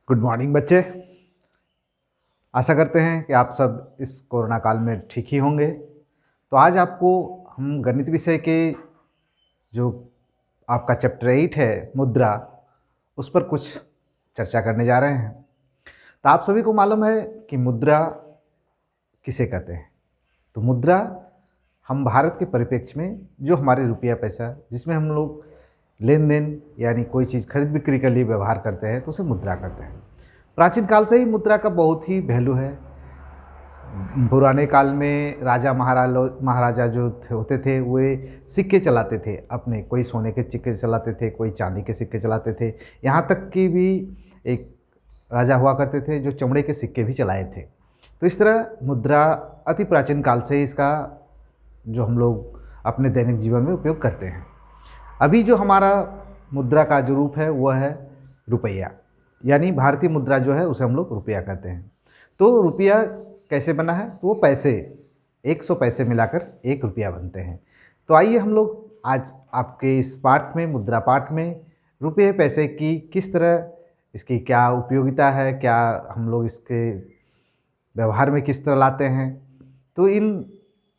Good morning बच्चे। आशा करते हैं कि आप सब इस कोरोना काल में ठीक ही होंगे। तो आज आपको हम गणित विषय के जो आपका चैप्टर 8 है मुद्रा, उस पर कुछ चर्चा करने जा रहे हैं। तो आप सभी को मालूम है कि मुद्रा किसे कहते हैं। तो मुद्रा हम भारत के परिप्रेक्ष्य में जो हमारे रुपया पैसा जिसमें हम लोग लेन देन यानी कोई चीज़ खरीद बिक्री के लिए व्यवहार करते हैं तो उसे मुद्रा कहते हैं। प्राचीन काल से ही मुद्रा का बहुत ही वैल्यू है। पुराने काल में राजा महाराजा जो होते थे वे सिक्के चलाते थे अपने, कोई सोने के सिक्के चलाते थे, कोई चांदी के सिक्के चलाते थे। यहाँ तक कि भी एक राजा हुआ करते थे जो चमड़े के सिक्के भी चलाए थे। तो इस तरह मुद्रा अति प्राचीन काल से इसका जो हम लोग अपने दैनिक जीवन में उपयोग करते हैं। अभी जो हमारा मुद्रा का जो रूप है वह है रुपया, यानी भारतीय मुद्रा जो है उसे हम लोग रुपया कहते हैं। तो रुपया कैसे बना है? तो वो पैसे 100 पैसे मिलाकर 1 रुपया बनते हैं। तो आइए हम लोग आज आपके इस पाठ में, मुद्रा पाठ में, रुपये पैसे की किस तरह, इसकी क्या उपयोगिता है, क्या हम लोग इसके व्यवहार में किस तरह लाते हैं, तो इन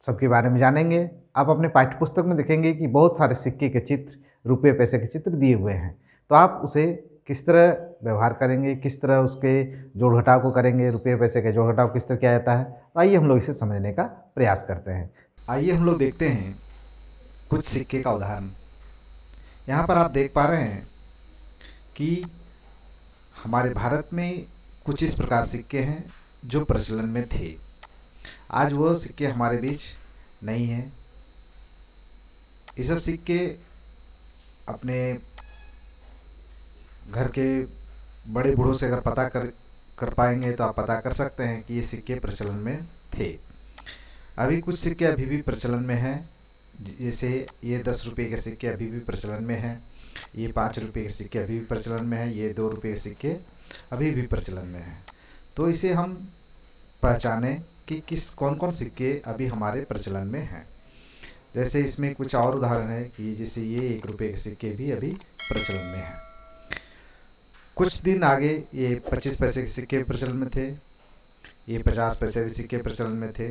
सब के बारे में जानेंगे। आप अपने पाठ्य पुस्तक में देखेंगे कि बहुत सारे सिक्के के चित्र, रुपये पैसे के चित्र दिए हुए हैं। तो आप उसे किस तरह व्यवहार करेंगे, किस तरह उसके जोड़ घटाव को करेंगे, रुपये पैसे के जोड़ घटाव किस तरह किया जाता है, तो आइए हम लोग इसे समझने का प्रयास करते हैं। आइए हम लोग देखते हैं कुछ सिक्के का उदाहरण। यहाँ पर आप देख पा रहे हैं कि हमारे भारत में कुछ इस प्रकार सिक्के हैं जो प्रचलन में थे। आज वो सिक्के हमारे बीच नहीं हैं। ये सब सिक्के अपने घर के बड़े बूढ़ों से अगर पता कर पाएंगे तो आप पता कर सकते हैं कि ये सिक्के प्रचलन में थे। अभी कुछ सिक्के अभी भी प्रचलन में हैं, जैसे ये 10 रुपये के सिक्के अभी भी प्रचलन में हैं, ये 5 रुपये के सिक्के अभी भी प्रचलन में हैं, ये 2 रुपये के सिक्के अभी भी प्रचलन में हैं। तो इसे हम पहचानें कि कौन कौन सिक्के अभी हमारे प्रचलन में हैं। जैसे इसमें कुछ और उदाहरण है कि जैसे ये 1 रुपये के सिक्के भी अभी प्रचलन में हैं। कुछ दिन आगे ये 25 पैसे के सिक्के प्रचलन में थे, ये 50 पैसे के सिक्के प्रचलन में थे,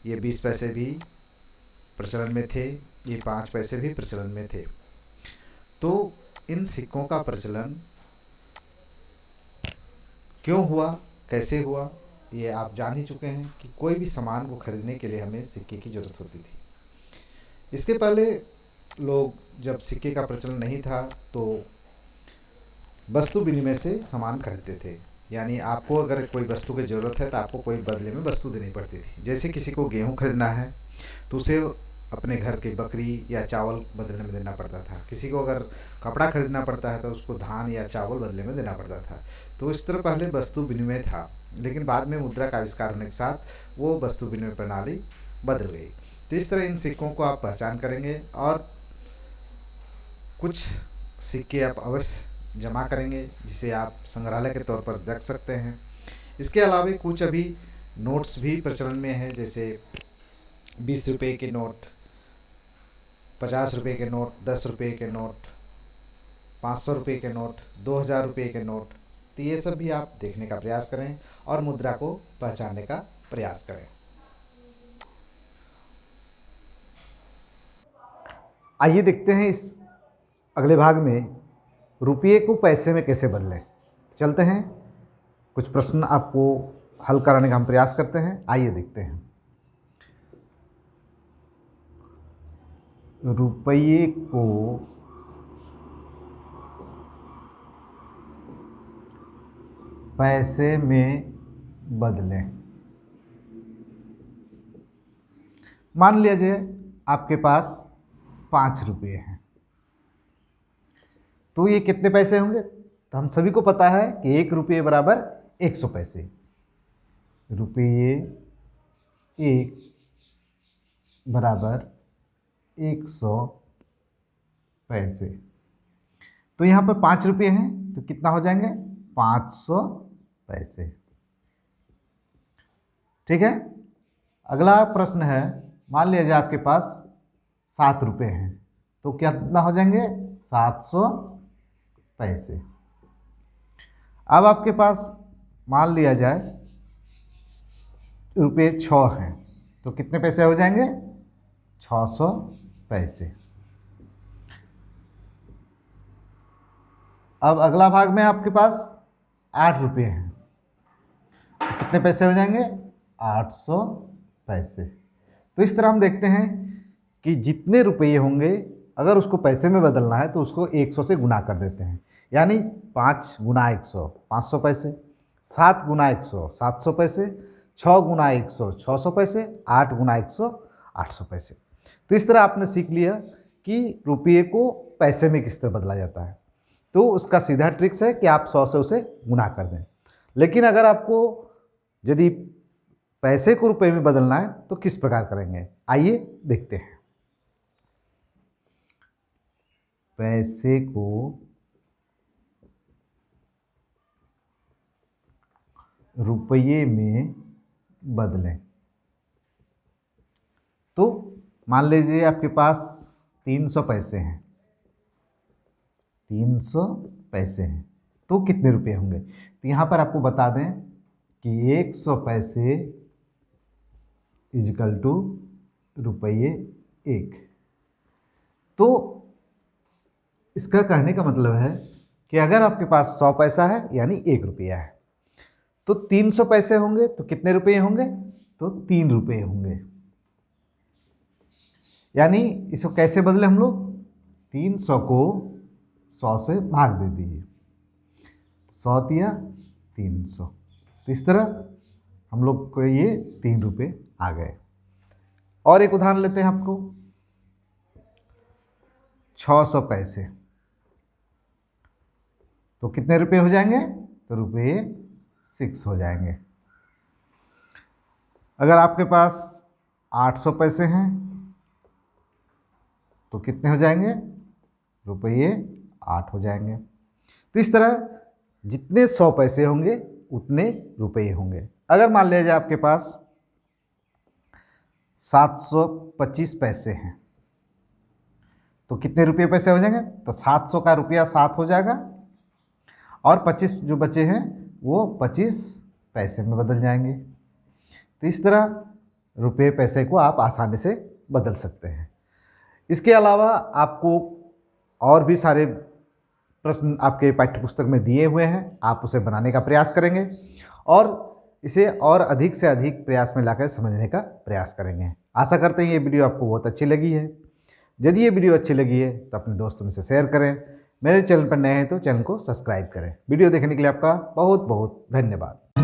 ये 20 पैसे भी प्रचलन में थे, ये 5 पैसे भी प्रचलन में थे। तो इन सिक्कों का प्रचलन क्यों हुआ, कैसे हुआ, ये आप जान ही चुके हैं कि कोई भी सामान को खरीदने के लिए हमें सिक्के की ज़रूरत होती थी। इसके पहले लोग जब सिक्के का प्रचलन नहीं था तो वस्तु विनिमय से सामान खरीदते थे। यानी आपको अगर कोई वस्तु की ज़रूरत है तो आपको कोई बदले में वस्तु देनी पड़ती थी। जैसे किसी को गेहूँ खरीदना है तो उसे अपने घर की बकरी या चावल बदले में देना पड़ता था। किसी को अगर कपड़ा खरीदना पड़ता है तो उसको धान या चावल बदले में देना पड़ता था। तो इस तरह पहले वस्तु विनिमय था, लेकिन बाद में मुद्रा का आविष्कार होने के साथ वो वस्तु विनिमय प्रणाली बदल गई। तो इस तरह इन सिक्कों को आप पहचान करेंगे और कुछ सिक्के आप अवश्य जमा करेंगे जिसे आप संग्रहालय के तौर पर रख सकते हैं। इसके अलावा कुछ अभी नोट्स भी प्रचलन में हैं, जैसे 20 रुपये के नोट, 50 रुपये के नोट, 10 रुपये के नोट, 500 रुपये के नोट, 2000 रुपये के नोट। तो ये सब भी आप देखने का प्रयास करें और मुद्रा को पहचानने का प्रयास करें। आइए देखते हैं इस अगले भाग में रुपये को पैसे में कैसे बदलें। चलते हैं, कुछ प्रश्न आपको हल कराने का हम प्रयास करते हैं। आइए देखते हैं। रुपये को पैसे में बदलें। मान लीजिए आपके पास 5 रुपये हैं, तो ये कितने पैसे होंगे? तो हम सभी को पता है कि 1 रुपये बराबर 100 पैसे। रुपये 1 बराबर 100 पैसे। तो यहाँ पर 5 रुपये हैं तो कितना हो जाएंगे? 500 पैसे। ठीक है। अगला प्रश्न है, मान लीजिए आपके पास 7 रुपये हैं तो कितना हो जाएंगे? 700 पैसे। अब आपके पास मान लिया जाए रुपये 6 हैं, तो कितने पैसे हो जाएंगे? 600 पैसे। अब अगला भाग में आपके पास 8 रुपये हैं, तो कितने पैसे हो जाएंगे? 800 पैसे। तो इस तरह हम देखते हैं कि जितने रुपये होंगे अगर उसको पैसे में बदलना है तो उसको 100 से गुना कर देते हैं, यानी 5 गुना 100 500 पैसे, 7 गुना 100 700 पैसे, 6 गुना 100 600 पैसे, 8 गुना 100 800 पैसे। तो इस तरह आपने सीख लिया कि रुपये को पैसे में किस तरह बदला जाता है। तो उसका सीधा ट्रिक्स है कि आप 100 से उसे गुना कर दें। लेकिन अगर आपको यदि पैसे को रुपये में बदलना है तो किस प्रकार करेंगे, आइए देखते हैं। पैसे को रुपये में बदलें। तो मान लीजिए आपके पास 300 पैसे हैं, 300 पैसे हैं, तो कितने रुपये होंगे? तो यहाँ पर आपको बता दें कि 100 पैसे इजकल टू रुपये 1। तो इसका कहने का मतलब है कि अगर आपके पास 100 पैसा है यानी 1 रुपया है, तो 300 पैसे होंगे तो कितने रुपये होंगे? तो 3 रुपये होंगे। यानी इसको कैसे बदले हम लोग? 300 को 100 से भाग दे दीजिए, 100 दिया 300। तो इस तरह हम लोग को ये 3 रुपये आ गए। और एक उदाहरण लेते हैं आपको, 600 पैसे, तो कितने रुपये हो जाएंगे? तो रुपये 6 हो जाएंगे। अगर आपके पास 800 पैसे हैं तो कितने हो जाएंगे? रुपये 8 हो जाएंगे। तो इस तरह जितने 100 पैसे होंगे उतने रुपये होंगे। अगर मान लीजिए आपके पास 725 पैसे हैं तो कितने रुपये पैसे हो जाएंगे? तो 700 का रुपया 7 हो जाएगा और 25 जो बचे हैं वो 25 पैसे में बदल जाएंगे। तो इस तरह रुपये पैसे को आप आसानी से बदल सकते हैं। इसके अलावा आपको और भी सारे प्रश्न आपके पाठ्यपुस्तक में दिए हुए हैं, आप उसे बनाने का प्रयास करेंगे और इसे और अधिक से अधिक प्रयास में लाकर समझने का प्रयास करेंगे। आशा करते हैं ये वीडियो आपको बहुत अच्छी लगी है। यदि ये वीडियो अच्छी लगी है तो अपने दोस्तों में से शेयर करें। मेरे चैनल पर नए हैं तो चैनल को सब्सक्राइब करें। वीडियो देखने के लिए आपका बहुत बहुत धन्यवाद।